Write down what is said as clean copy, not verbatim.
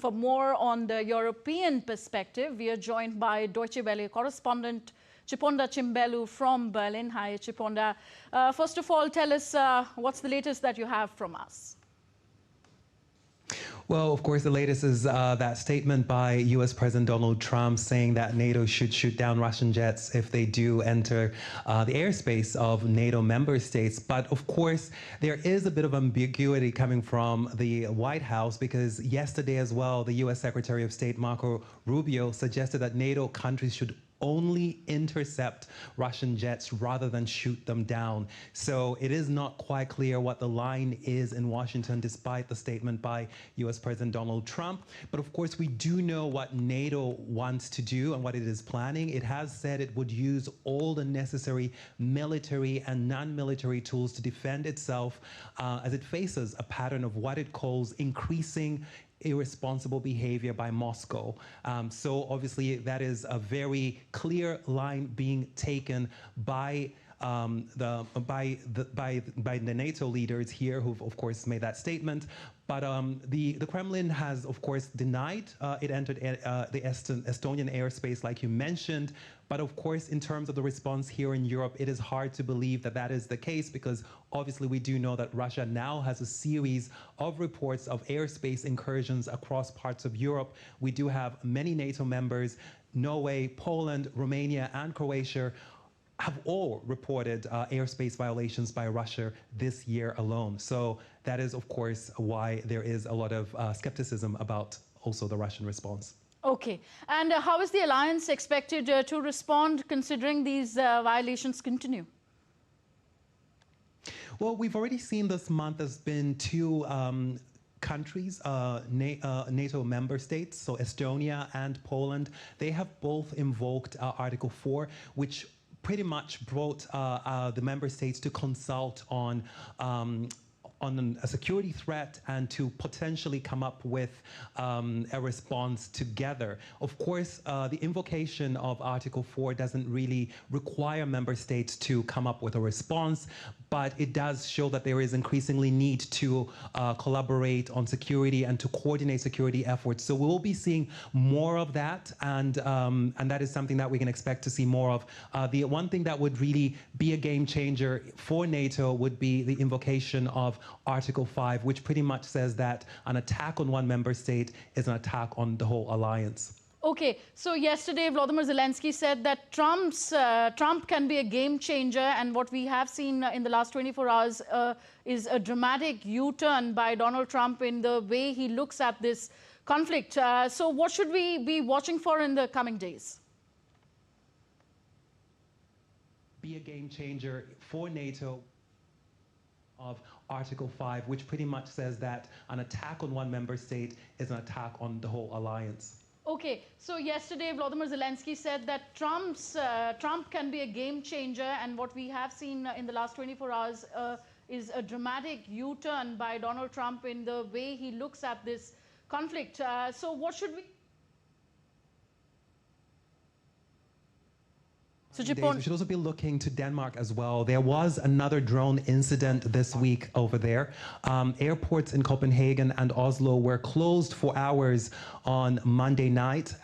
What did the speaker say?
For more on the European perspective, we are joined by Deutsche Welle correspondent Chiponda Chimbelu from Berlin. Hi, Chiponda. First of all, tell us what's the latest that you have from us. Well, of course, the latest is that statement by U.S. President Donald Trump saying that NATO should shoot down Russian jets if they do enter the airspace of NATO member states. But of course, there is a bit of ambiguity coming from the White House because yesterday as well, the U.S. Secretary of State Marco Rubio suggested that NATO countries should only intercept Russian jets rather than shoot them down. So it is not quite clear what the line is in Washington, despite the statement by U.S. President Donald Trump. But of course, we do know what NATO wants to do and what it is planning. It has said it would use all the necessary military and non-military tools to defend itself as it faces a pattern of what it calls increasing irresponsible behavior by Moscow. So obviously that is a very clear line being taken by the NATO leaders here, who've of course made that statement. But the Kremlin has of course denied it entered the Estonian airspace, like you mentioned. But of course, in terms of the response here in Europe, it is hard to believe that that is the case, because obviously we do know that Russia now has a series of reports of airspace incursions across parts of Europe. We do have many NATO members, Norway, Poland, Romania, and Croatia, have all reported airspace violations by Russia this year alone. So that is, of course, why there is a lot of skepticism about also the Russian response. Okay. And how is the alliance expected to respond, considering these violations continue? Well, we've already seen this month there's been two countries, NATO member states, so Estonia and Poland. They have both invoked Article 4, which pretty much brought the member states to consult on a security threat and to potentially come up with a response together. Of course, the invocation of Article 4 doesn't really require member states to come up with a response, but it does show that there is increasingly need to collaborate on security and to coordinate security efforts. So we will be seeing more of that, and that is something that we can expect to see more of. The one thing that would really be a game changer for NATO would be the invocation of Article 5, which pretty much says that an attack on one member state is an attack on the whole alliance. Okay, so yesterday Volodymyr Zelensky said that Trump can be a game changer, and what we have seen in the last 24 hours is a dramatic U-turn by Donald Trump in the way he looks at this conflict. So what should we be watching for in the coming days? Be a game changer for NATO of Article 5, which pretty much says that an attack on one member state is an attack on the whole alliance. Okay, so yesterday Volodymyr Zelensky said that Trump can be a game changer, and what we have seen in the last 24 hours is a dramatic U-turn by Donald Trump in the way he looks at this conflict. So what should we... So we should also be looking to Denmark as well. There was another drone incident this week over there. Airports in Copenhagen and Oslo were closed for hours on Monday night